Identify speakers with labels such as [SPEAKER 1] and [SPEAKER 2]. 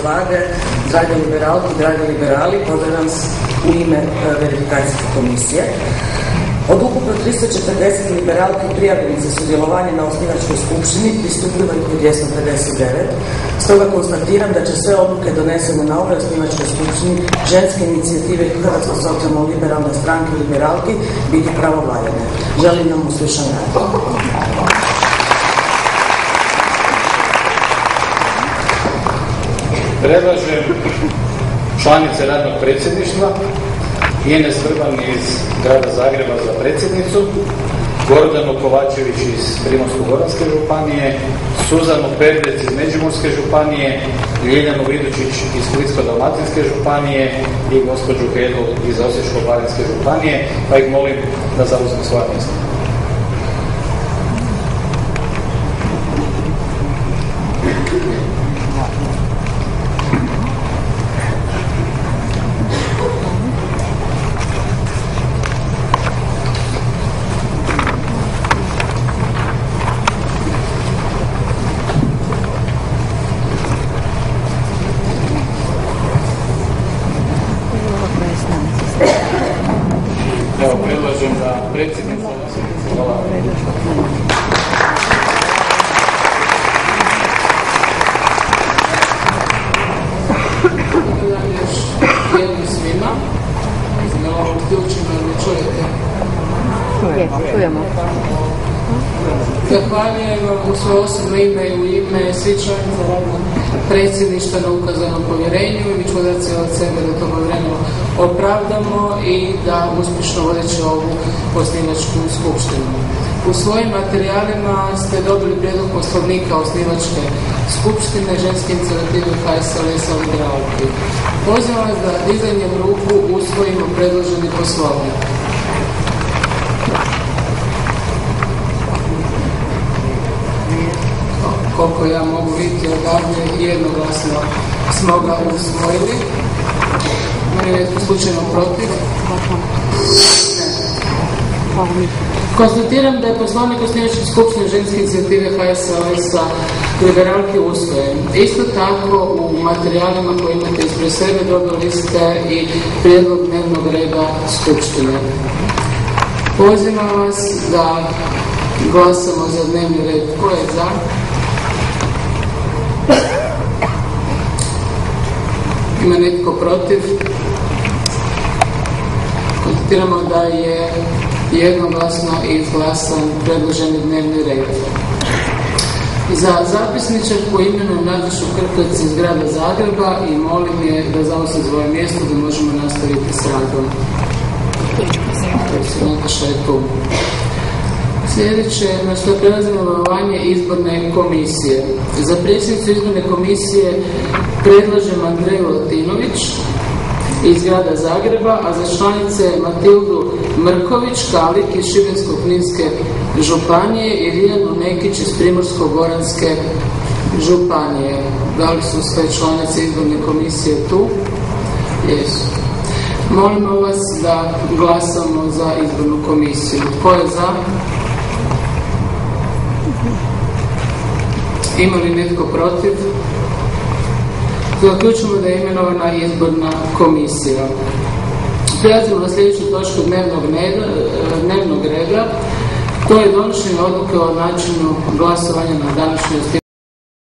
[SPEAKER 1] Vlade, drage liberalke, dragi liberali, pozdravljam vas u ime verifikacijske komisije. Od ukupno 340 liberalki prijavljenih za sudjelovanje na osnivačkoj skupštini pristupilo ih je 259. Stoga konstatiram da će sve odluke donesene na ovoj osnivačkoj skupštini ženske inicijative Hrvatsko socijalno-liberalne stranke liberalki biti pravovaljane. Želim nam uspješan rad.
[SPEAKER 2] Predlažem članice radnog predsjedništva Ines Vrban iz grada Zagreba za predsjednicu, Gordanu Kovačević iz Primorsko-goranske županije, Suzanu Perdec iz Međimurske županije, Ljiljanu Vidučić iz Splitsko-dalmatinske županije i gospođu Hedu iz Osječko-baranjske županije, pa ih molim da zauzmu svoja mjesta. Evo, predlažem da predsjednica sjednice. Hvala.
[SPEAKER 3] Još jednu svima. Na ovom ključima ne čujete.
[SPEAKER 4] Čujemo.
[SPEAKER 3] Zahvaljujem vam u svoje osobno ime i u ime svih članica radnog predsjedništva na ukazanom povjerenju i ću dati se od sebe da to povjerenje opravdamo i da uspješno vodeći ovu osnivačku skupštinu. U svojim materijalima ste dobili prijedlog poslovnika osnivačke skupštine ženske inicijative HSLS liberalki. Pozivam vas da dizanjem ruku usvojimo predloženi poslovnik. Koliko ja mogu vidjeti odavde, jednoglasno smo ga usvojili. Meni je slučajno protiv. Konstatiram da je poslovnik osnivačke skupštine ženske inicijative HSLS liberalki usvojen. Isto tako u materijalima koje imate ispred sebe dobili ste i prijedlog dnevnog reda skupštine. Pozivam vas da glasamo za dnevni red. Ko je za? Ima netko protiv? Konstatiramo da je jednoglasno izglasan predloženi dnevni red. Za zapisničarku imenujem Natašu Krklec iz grada Zagreba i molim je da zauzme svoje mjesto da možemo nastaviti s radom. Nataša je tu. Sljedeće, na što prelazimo imenovanje izborne komisije. Za predsjednicu izborne komisije predlažem Andreju Latinović iz grada Zagreba, a za članice Matildu Mrković-Kalik iz Šibensko-kninske županije i Lijanu Nekić iz Primorsko-goranske županije. Da li su sve članice izborne komisije tu? Jesu. Molimo vas da glasamo za izbornu komisiju. Tko je za? Ima li netko protiv? Zaključujemo da je imenovana izborna komisija. Prelazimo na sljedeću točku dnevnog reda. To je donošenje odluke o načinu glasovanja na današnjoj